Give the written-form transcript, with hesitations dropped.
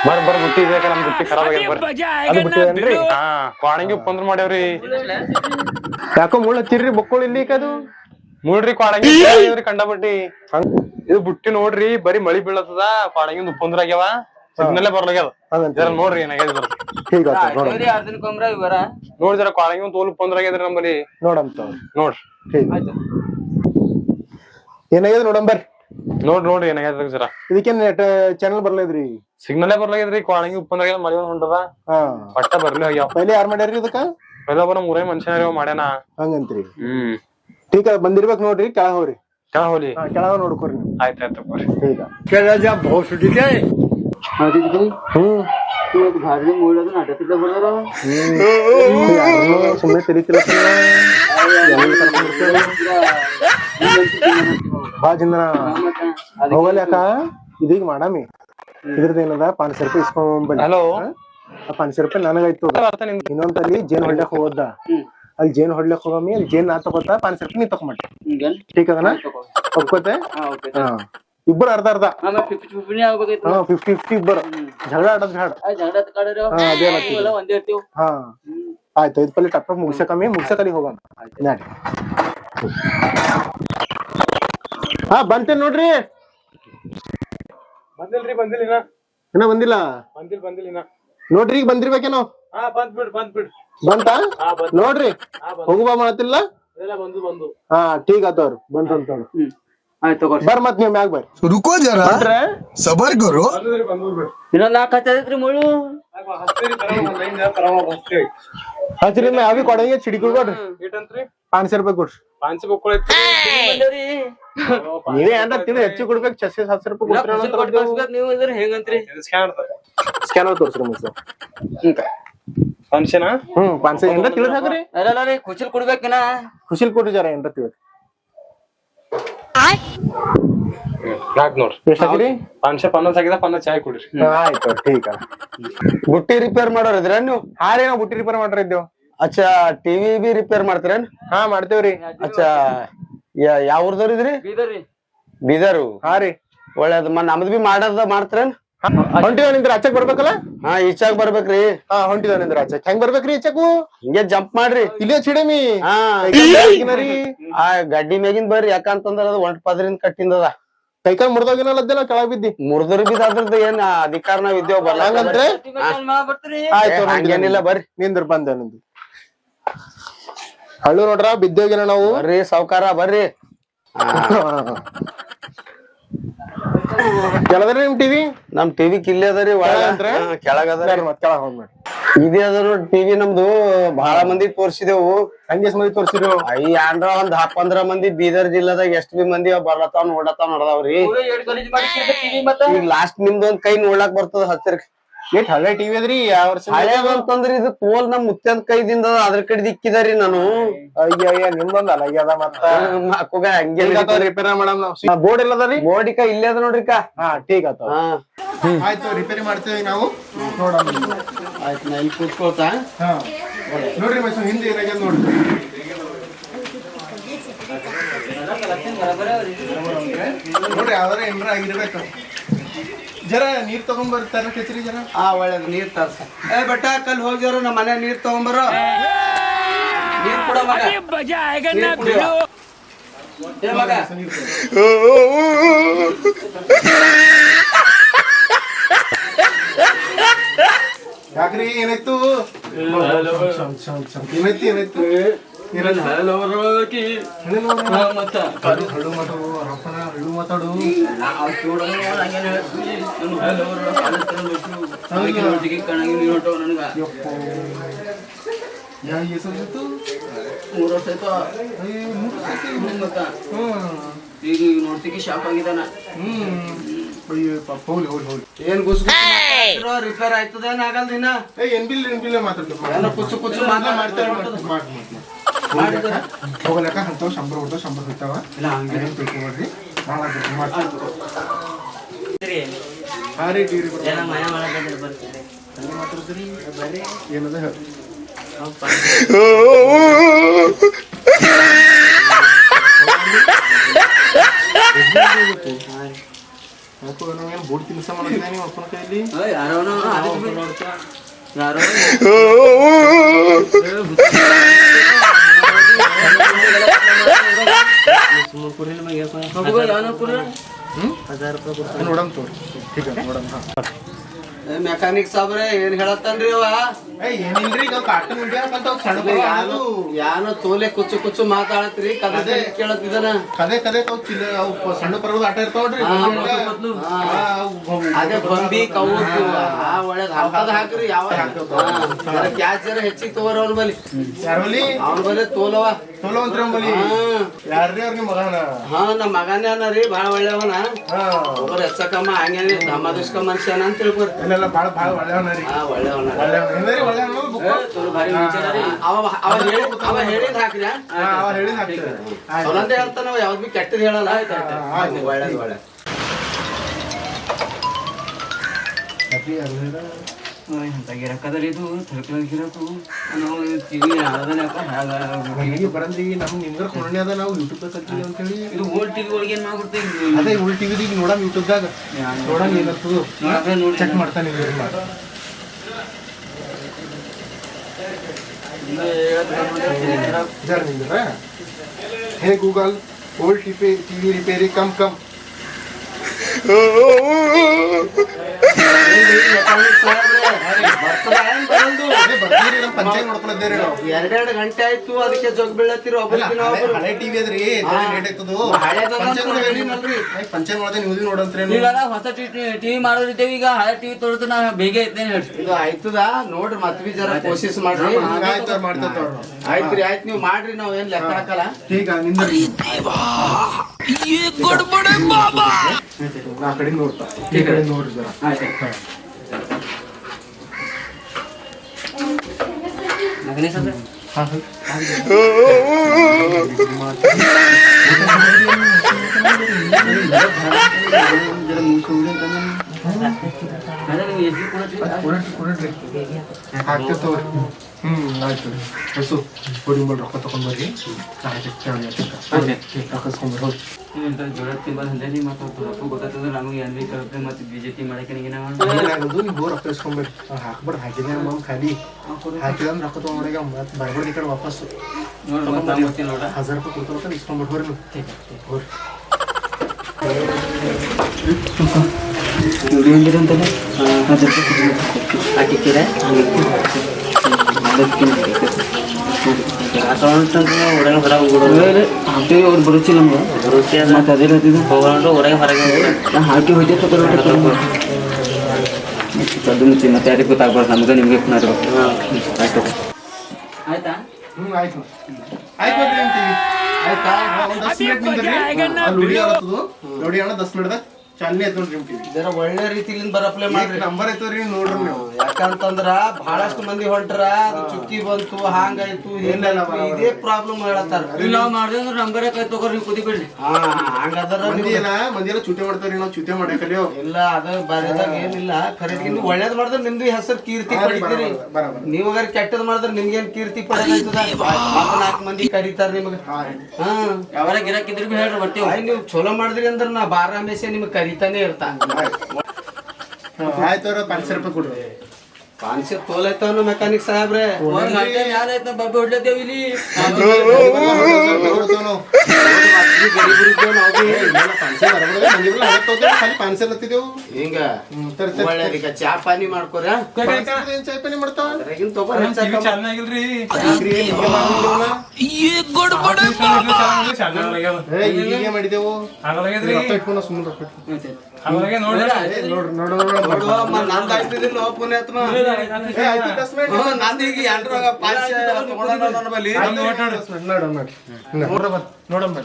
ಬರ್ ಬುಟ್ಟಿ ಇದಕ್ಕ ನಮ್ ಬುಟ್ಟಿ ಖರಾಬ್ ಆಗ್ಯದ ಬರ್ರಿ. ಅದು ಬಿಟ್ಟಿದೇನ್ರಿ? ಹಾ ಕ್ವಾಣಂಗಿ ಉಪ್ಪಂದ್ರ ಮಾಡ್ಯಾವ್ರಿ. ಯಾಕೋ ಮುಳ್ಳು ಹಚ್ಚಿರ್ರಿ ಬೊಕ್ಕಳು ಇಲ್ಲಿ ಅದು ನೋಡ್ರಿ ಕ್ವಾಣಂಗಿ ಕಂಡಬಟ್ಟಿ ಇದು ಬುಟ್ಟಿ ನೋಡ್ರಿ ಬರೀ ಮಳಿ ಬೀಳತ್ತದ ಕ್ವಾಣಂಗಿ ಉಪ್ಪಂದ್ರ ಆಗ್ಯಾವ ಸಿಗ್ನಲ್ಲೇ ಬರ್ಲಾಗ್ಯಾವ. ಜರ ನೋಡ್ರಿ ಏನಾಗ್ಯದ ಬರ್ರಿ. ठीक ಆತ ನೋಡ ನೋಡ್ರಿ ಜರ ಕ್ವಾಣಂಗಿ ತೋಲ್ ಉಪ್ಪಂದ್ರ ಆಗ್ಯದ್ರಿ ನಮ್ಮಲ್ಲಿ ನೋಡಂತ ನೋಡ್ರಿ. ಏನಾಗ್ಯದ ನೋಡಂ ಬರ್ರಿ. ನೋಡ್ರಿ ಏನಾಗ್ಯದ ಜರ. ಇದಕ್ಕೇನ್ ನೆಟ್ ಚಾನಲ್ ಬರ್ಲೇದ್ರಿ ಸಿಗ್ನಲ್ಲೇ ಬರ್ಲಾಗ್ಯದ್ರಿ ಕ್ವಾಣಂಗಿ ಉಪ್ಪಂದ್ರ ಆಗ್ಯದ ಮಳಿ ಹೊಂಟದ ಹಾ ಪಟ್ಟ ಬರ್ಲಿ ಆಗ್ಯಾವ. ಪೈಲೆ ಯಾರ್ ಮಾಡ್ಯಾರ್ರಿ ಇದಕ್ಕ ಎಲ್ಲೊಬ್ಬ ನಮ್ ಊರೇ ಮನುಷ್ಯ ಮಾಡ್ಯಾನ ಹಂಗಂತ್ರಿ. ठीक ಆತ ಬಂದಿರ್ಬೇಕ್ ನೋಡ್ರಿ ಕೆಳಗ್ ಹೋಗ್ರಿ. ಕೆಳಗ್ ಹೋಗ್ಲಿ ಕೆಳಗ ನೋಡ್ಕೋರಿ ನೀವು. ಆಯ್ತಾಯ್ತು ಬರ್ರಿ. ठीक ಸುಮ್ಮನೆ ತಿರುಗಿಲ್ಲ ಬಾ ಜಿಂದನ ಹೋಗಲ್ಲ ಯಾಕ ಇದೀಗ ಮಾಡಾಮಿ ಇದ್ರದ್ದು ಏನದ 500 ರೂಪಾಯಿ ಇಸ್ಕೊಂಡ್ ಹಲೋ 500 ರೂಪಾಯಿ ನನಗಾಯ್ತು. ಇನ್ನೊಂದಲ್ಲಿ ಜೇನ್ ಹೊಡ್ಲಕ್ ಹೋಗೋದ ಅಲ್ಲಿ ಜೇನ್ ಹೊಡ್ಲಕ್ ಹೋಗಮ್ಮಿ ಅಲ್ಲಿ ಜೇನ್ ನಾ ತಗೋತ 500 ರೂಪಾಯಿ ನೀ ತಗೊಂಡ್ರಿ. ठीक ಅದನ ಒಪ್ಕೋತೆ. ಹಾ ಇಬ್ಬರು ಅರ್ಧ ಅರ್ಧ 50-50 ಇಬ್ಬರು ಜಗಳ ಆಡೋದ್ ಬೇಡ. ಹಾ ಆಯ್ತು ಐದ್ ಪಲ್ಲಿ ಟಪ್ಪ ಮುಗ್ಸಕಮ್ಮಿ ಮುಗ್ಸಕಲ್ಲಿ ಹೋಗಮ್ಮ. ಹಾ ಬಂತೇನ್ ನೋಡ್ರಿ. ಬಂದಿಲ್ರಿ ಇನ್ನ ಬಂದಿಲ್ಲ ಬಂದಿಲ್ಲ ನೋಡ್ರಿ ಈಗ ಬಂದಿರ್ಬೇಕೇನೋ. ಬಂತ ನೋಡ್ರಿ ಹೋಗುಬಾ ಮಾಡತಿಲ್ಲ. ಹಾ ठीक ಆತವ್ರು ಬಂತ ಬರ್ ಮತ್ ನೀವ್ ಮ್ಯಾಗ ಬರ್ರಿ. रुको जरा सबर करो. ಹಚ್ರಿ ಯಾವಿ ಕೊಡಂಗೆ ಚಿಡಿಕೊಡ್ರಿ 500 ರೂಪಾಯಿ ಕೊಡ್ರಿ. 500 ರೂಪಾಯಿ ನೀವೇ ಏನ್ರ ತಿಳಿ ಹೆಚ್ಚು ಕೊಡ್ಬೇಕು. 700 ರೂಪಾಯಿ ಸ್ಕ್ಯಾನರ್ ತೋರ್ಸ್ರಿ ಮುಗಿಸ ಫಂಕ್ಷನ್ 500 ಏನ್ರ ತಿಳಿದ್ ಹಾಕ್ರಿ. ಖುಷಿಲ್ ಕೊಡ್ಬೇಕಿನ ಖುಷಿಲ್ ಕೊಡ್ರಿ ಜರ ಏನ್ರ ತಿಳಿದ್ ನಾಕ್ ನೋಡ್ರಿ ಎಷ್ಟ್ ಹಾಕಿರಿ. 550 ಆಗಿದ 50 ಚಾಯ್ ಕುಡ್ರಿ. ಆಯ್ತು ठीक ಬುಟ್ಟಿ ರಿಪೇರ್ ಮಾಡೋರಿದ್ರ ನೀವು? ಹಾ ರೀ ನಾವ್ ಬುಟ್ಟಿ ರಿಪೇರ್ ಮಾಡ್ರ ಇದ್ದೇವ್. ಅಚ್ಚಾ ಟಿವಿ ಬಿ ರಿಪೇರ್ ಮಾಡ್ತೀರೇನ್? ಹಾ ಮಾಡ್ತೇವ್ರಿ. ಅಚ್ಚಾ ಯಾವ ಊರ್ದವ್ರಿದ್ರಿ? ಬೀದರು. ಹಾ ರೀ ಒಳ್ಳೇದ್ ನಮ್ದ್ ಬಿ ಮಾಡ್ತೀರೇನ್? ಹೊಂಟಿದ ನಿಂದ್ರ ಆಚಕ್ ಬರ್ಬೇಕಲ್ಲ. ಹಾ ಈಚಾಗ್ ಬರ್ಬೇಕ್ರಿ. ಹಾ ಹೊಂಟಿದ ನಿಂದ್ರ ಆಚಕ್ ಹೆಂಗ್ ಬರ್ಬೇಕ್ರಿ ಈಚಕು? ಹಿಂಗೆ ಜಂಪ್ ಮಾಡ್ರಿ. ಇಲ್ಲೇ ಚಿಡಮಿ ಹಾ ಆ ಗಡ್ಡಿ ಮ್ಯಾಗಿನ್ ಬರ್ರಿ ಯಾಕಂತಂದ್ರ ಅದು ಒಂಟ್ ಪದ್ರಿಂದ ಕಟ್ಟಿಂದದ. ಕೈಕಾಲ್ ಮುರ್ದೋಗಿನಲ್ಲದ್ದೆಲ್ಲ ಕೆಳಗ್ ಬಿದ್ದಿ ಮುರ್ದರ್ ಬಿದ್ ಅದ್ರದ್ದು ಏನ್ ಅಧಿಕಾರ ನಾವ್ ಇದ್ದೇವ್ ಹಂಗಂದ್ರೆ ಆಯ್ತು ಹಂಗೇನಿಲ್ಲ ಬರ್ರಿ. ನಿಂದ್ರ ಬಂದೆ ನಿಂದು ಹಳ್ಳು ನೋಡ್ರ ಬಿದ್ದೋಗಿನ ನಾವು. ಬರ್ರಿ ಸಾವ್ಕಾರ ಬರ್ರಿ. ಕೆಳದ್ರಿ ನಿಮ್ ಟಿವಿ. ನಮ್ ಟಿವಿ ಕಿಲ್ಲಿ ಅದರಿ ಕೆಳಗ ಅದರಿ ಮತ್ ಕೆಳಗ್ ಹೋಗ್ಬೇಡಿ. ಇದೇ ಅದ ನೋಡಿ ಟಿವಿ ನಮ್ದು ಬಹಳ ಮಂದಿ ತೋರ್ಸಿದೆವು. ಹಂಗೆ ಮಂದಿ ತೋರ್ಸಿರು ಅಂದ್ರ ಒಂದ್ 15 ಮಂದಿ ಬೀದರ್ ಜಿಲ್ಲಾದಾಗ ಎಷ್ಟ್ ಬಿ ಮಂದಿ ಬರ್ಲತಾವ್ ನೋಡತಾವ್ ನೋಡದಾವ್ರಿ. ಈಗ ಲಾಸ್ಟ್ ನಿಮ್ದೊಂದ್ ಕೈ ನೋಡ್ಲಾಕ್ ಬರ್ತದ ಹತ್ತಿರ. ಎಷ್ಟ್ ಹಳೆ ಟಿವಿ ಅದ್ರಿ ಯಾವ ವರ್ಷ ಹಳೇದಂತಂದ್ರ ಇದು ತೋಲ್ ನಮ್ ಮುತ್ಯದ ಕೈದಿಂದ ಅದ್ರ ಕಡೆ ದಿಕ್ಕಿದಾರಿ ನಾನು. ಅಯ್ಯ ನಿಮ್ದೊಂದ್ ಅಲಗ್ಯದ ಮತ್ತ ಹಂಗೆ ರಿಪೇರ್ ಮಾಡಮ್ ನಾವು. ಬೋರ್ಡ್ ಎಲ್ಲದರಿ ಬೋರ್ಡಿಕ ಇಲ್ಲೇ ಅದ ನೋಡ್ರಿಕ. ಹಾ ठीक ಆತ. ಆಯ್ತು ರಿಪೇರಿ ಮಾಡ್ತೇವೆ ನಾವು. ನೋಡಮ್ ಆಯ್ತು ನಾ ಇಲ್ಲಿ ಕೂತ್ಕೊಳ್ತಾ. ಹಾ ನೋಡ್ರಿ ಮೈಸೂ ಹಿಂದೆ ಏನಾಗ್ಯದ ನೋಡ್ರಿ. ನೋಡ್ರಿ ಯಾವ್ದಾರ ಏನ್ರ ಆಗಿರ್ಬೇಕು. ಜರ ನೀರ್ ತಗೊಂಡ್ಬರ್ತಾರ ಕೆಚ್ರಿ ಜರ. ಒಳ್ಳೇದು ನೀರ್ ತರ್ಸ. ಬಟ್ಟ ಕಲ್ ಹೋಗ್ಯಾರ ನಮ್ಮ ಮನೆ ನೀರ್ ತಗೊಂಬರೋ. ನೀರ್ ಕೊಡ ಮಗ. ಯಾಕ್ರಿ ಏನಾಯ್ತು ಏನಾಯ್ತು ಮಾತಾಡು. ಈಗ ನೋಡ್ತಿಗೆ ಶಾಪ್ ಆಗಿದಾನ. ಏನ್ ರಿಪೇರ್ ಆಯ್ತದ ಏನ್ ಆಗಲ್ದ ಇನ್ನ? ಹೋಗಲಕ್ಕ ಅಂತವ್ 100 ಹೊಡ್ತಾವ 100 ಹೋಗ್ತಾವ. ತಿಳ್ಕೊಬೇಡ್ರಿ ಹಾ ರೀ ಟಿವಿ ಮಾತಾಡ್ತೀರಿ ಬರ್ರಿ ಏನದ ಹೇಳಿ. ನಾವೇನು ಬೂಟ್ ತಿನ್ಸ ಮಾಡಿದ್ದೆ ನೀವು ಅಪ್ಪನ ಕೈಲಿ ಯಾರೋ ಯಾರೋ ನೋಡಮ್ ತೋರಿ ठीक है ನೋಡಮ್ ಮೆಕ್ಯಾನಿಕ್ ಸಾಬ್ರೆ ಏನ್ ಹೇಳತ್ತನ್ರಿ ಅವ ಏನಿಲ್ರಿ ಈಗ ಕಾರ್ಟೂನ್ ಇಂಡಿಯಾ ಅಂತ ಸಣ್ಣ ಯಾನ ತೋಲೆ ಕುಚ್ಚು ಕುಚ್ಚು ಮಾತಾಡತ್ರಿ ಕದೆ ಕೇಳತ್ತಿದನ ಕದೆ ಕದೆ ಅವು ಸಣ್ಣ ಪರ್ವದ ಆಟ ಇರ್ತಾವ್ರಿ ಅದೇ ಗೊಂಬಿ ಕವು ಒಳ್ಳೆದ್ ಹಾಕದ ಹಾಕ್ರಿ ಯಾವ ಗ್ಯಾಸ್ ಜರ ಹೆಚ್ಚಿಗೆ ತಗೋರ ಅವ್ನ ಬಲಿ ಯಾರಲ್ಲಿ ಅವ್ನ ಬಲಿ ತೋಲವ ತೋಲವಂತ್ರಿ ಅಂಬಲಿ ಯಾರ್ರಿ ಅವ್ರಿಗೆ ಮಗನ ಹಾ ನಮ್ಮ ಮಗನೇ ಅನರಿ ಬಾಳ ಒಳ್ಳೆಯವನ ಒಬ್ಬರು ಹೆಚ್ಚಕಮ್ಮ ಹಂಗೇನಿ ದಮ್ಮ ದುಷ್ಕ ಮನುಷ್ಯನ ಅಂತ ತಿಳ್ಕೊರಿ ಇಲ್ಲೆಲ್ಲ ಬಾಳ ಬಾಳ ಒಳ್ಳೆಯವನ ರೀ ಒಳ್ಳೆಯವನ ಒಳ್ಳೆಯವನ ಅವ ಹೇಳಿದ್ ಹಾಕ್ರಿ ಅವ ಹೇಳಿದ್ ಹಾಕ್ತಾರೆ ಅವನಂತ ಹೇಳ್ತಾನ ಯಾವ್ದು ಬಿ ಕೆಟ್ಟದ್ ಹೇಳಲ್ಲ ಒಳ್ಳೇದು ಒಳ್ಳೆ ಗಿರಕದಲ್ಲಿ ಇದು ತರಕಾರಿ ಗಿರಕು ನಾವು ಟಿವಿ ಹೀಗೆ ಬರಂದ್ರಿ ನಮ್ ನಿಮ್ಗರ್ ಕೊನೆ ಅದ ನಾವು ಯೂಟ್ಯೂಬ್ ಕಲ್ತೀವಿ ಅಂತ ಹೇಳಿ ಇದು ಓಲ್ಡ್ ಟಿವಿ ಒಳಗೆ ಏನ್ ಮಾಡ್ಬಿಡ್ತೀವಿ ಅದೇ ಓಲ್ಡ್ ಟಿವಿ ಈಗ ನೋಡಮ್ ಯೂಟ್ಯೂಬ್ ದಾಗ ನೋಡಮ್ ಏನಂತದು ಚೆಕ್ ಮಾಡ್ತಾನೆ जरा नहीं रहा है गूगल ओल्ड टीवी रिपेयरिंग कम कम ಪಂಚಾಯತ್ ನೋಡ್ಕೊಳ್ಳೋದೇರಿ ನಾವು 2 ಗಂಟೆ ಆಯ್ತು ಅದಕ್ಕೆ ಜೋಗ್ ಬೀಳತ್ತಿರೋ ಹಳೆ ಟಿವಿ ಅದ್ರಿ ಲೇಟ್ ಆಯ್ತದು ಪಂಚಾಯತ್ ನೋಡದೆ ನೀವು ನೋಡಂತ್ರಿ ಈಗೆಲ್ಲ ಹೊಸ ಟಿವಿ ಮಾಡೋದಿದ್ದೇವೆ ಈಗ ಹಳೆ ಟಿವಿ ತೊಳೆದು ನಾವು ಬೇಗ ಇದ್ದೇನೆ ಹೇಳಿ ಇದು ಆಯ್ತದ ನೋಡ್ರಿ ಮತ್ ಬಿ ಜರ ಕೋಶಿಸ್ ಮಾಡ್ರಿ ಆಯ್ತ್ರಿ ಆಯ್ತು ನೀವು ಮಾಡ್ರಿ ನಾವ್ ಏನ್ ಲೆಕ್ಕ ಹಾಕಲ್ಲ ಈಗ ನಿಂದ್ರಿ ಆ ಕಡೆ ನೋಡ್ತಾ ಈ ಕಡೆ ನೋಡ್ರಿ ಜರ ಮಗನೇ ಸರ್ ಆಯ್ತು ಬಸ್ಸು ಕೊಡಿಂಬಲ್ ರೊಕ್ಕ ತಗೊಂಡ್ ಬರ್ರಿ ಹಾಕಿಸ್ಕೊಂಡ್ಬರ್ ಹೋಗಿ ಜೋಳ ತಿಂಬಂದ್ರೆ ಮತ್ತೆ ರೊಕ್ಕ ಗೊತ್ತಾಗ್ತದೆ ನಮಗೆ ಏನ್ ಬೇಕಾಗುತ್ತೆ ಮತ್ತೆ ಬಿಜೆಪಿ ಮಾಡಕ್ಕೆ ಏನಾಗೋದು ನೀವು ರೊಕ್ಕ ಇಸ್ಕೊಂಡ್ಬೇಡಿ ಹಾಕ್ಬಿಡ್ರಿ ಹಾಕಿದ್ರೆ ನಮ್ಮ ಖಾಲಿ ಹಾಕಿದ್ರೆ ರೊಕ್ಕ ತಗೊಂಡ್ರೆ ಮತ್ತೆ ಬರ್ಬೇಡಿ ಈ ಕಡೆ ವಾಪಸ್ ನೋಡಿ 1000 ರೂಪಾಯಿ ಕೊಡ್ತಾರ ಇಸ್ಕೊಂಡ್ಬಿಟ್ಟು ಹೋರಿ ನೋಡಿ ಹೆಂಗಿರಂತಲ್ಲ ಹಾಕಿಕ್ಕಿರ ಹೊರಗೆ ಹೊರ ಹಾಕಿ ಅವ್ರು ಬರುತ್ತಿ ನಮ್ಗೆ ಬರುತ್ತಿ ಮತ್ತೆ ಅದೇ ರೀತಿ ಹೋಗೋಣ ಹೊರಗೆ ಹೊರಗೆ ಹಾಕಿ ಹೋಯ್ತು ಕದ್ದು ಮುಚ್ಚಿ ಮತ್ತೆ ಯಾರಿಗೆ ಗೊತ್ತಾಗ್ಬಾರ್ದು ನಮ್ಗೆ ನಿಮ್ಗೆ ಆಯ್ತು ಆಯ್ತಾ ಆಯ್ತು ಆಯ್ತು ಆಯ್ತಾ ನೋಡಿ ಅಣ್ಣ 10 ಮಿನಿಟ್ ಚಾಲನೆ ಆಯ್ತು ನೋಡ್ರಿ ನಿಮ್ ಟಿವಿ ಜರ ಒಳ್ಳೆ ರೀತಿಲಿಂದ ಬರಪ್ಲೈ ಮಾಡ್ರಿ ನಂಬರ್ ಐತವ್ರಿ ನೋಡ್ರಿ ನೀವು ಯಾಕಂತಂದ್ರ ಬಹಳಷ್ಟು ಮಂದಿ ಹೊಂಟ್ರ ಅದು ಚುಕ್ಕಿ ಬಂತು ಹಾಂಗಾಯ್ತು ಇದೇ ಪ್ರಾಬ್ಲಮ್ ಹೇಳತ್ತಾರ ನಾವು ಮಾಡಿದ್ರೆ ಅಂದ್ರೆ ನಂಬರ್ ತಗೋರಿ ಕುದಿ ಬಿಡ್ರಿ ಹಂಗಾದ್ರ ಮಂದಿ ಚುಟಿ ಮಾಡ್ತಾವ್ರಿ ನಾವು ಚುಟಿ ಮಾಡೇ ಕಲಿಯೋ ಇಲ್ಲ ಅದ ಬರೆದಾಗ ಏನಿಲ್ಲ ಖರೀದಿ ನೀವು ಒಳ್ಳೇದ್ ಮಾಡಿದ್ರೆ ನಿಮ್ದು ಹೆಸರು ಕೀರ್ತಿ ಪಡಿತೀರಿ ನೀವಾಗ ಕೆಟ್ಟದ್ ಮಾಡಿದ್ರೆ ನಿಮ್ಗೇನ್ ಕೀರ್ತಿ ಪಡೆದಾಯ್ತದ 4 ಮಂದಿ ಕರೀತಾರ ನಿಮ್ಗೆ ಯಾವಾಗ ಗಿರಾಕಿದ್ರು ಬಿ ಹೇಳ್ರಿ ಬರ್ತೀವಿ ನೀವು ಚಲೋ ಮಾಡಿದ್ರಿ ಅಂದ್ರ ನಾ ಬಾರ ಹಮೇಶೆ ನಿಮ್ಗೆ ಕರಿತಾನೆ ಇರ್ತಾ ಆಯ್ತವ್ರ 500 ರೂಪಾಯಿ ಕೊಡ್ರಿ 500 ತೋಲೈತವನು ಮೆಕ್ಯಾನಿಕ್ ಸಾಹೇಬ್ರೆ ಯಾವ್ದಾಯ್ತು ಬಬ್ಬಿ ಹೊಡ್ಲತ್ತೇವ್ ಇಲ್ಲಿ ಹಿಂಗ ಒಳ್ಳೆದೀಗ ಚಾ ಪಾನಿ ಮಾಡ್ಕೋರ ಚಾಯ್ ಪಾನಿ ಮಾಡ್ತಾವ ಚೆನ್ನಾಗಿಲ್ರಿ ಹೀಗೆ ಮಾಡಿದೆವು ಇಟ್ಕೊಂಡು ಸುಮ್ಮನೆ ನಂದಾಯ್ತಿದಿಲ್ಲ ಪುಣ್ಯಾತ್ಮ ನಂದೀಗ ಎಲ್ರಾಗ ನೋಡಮ್ಮ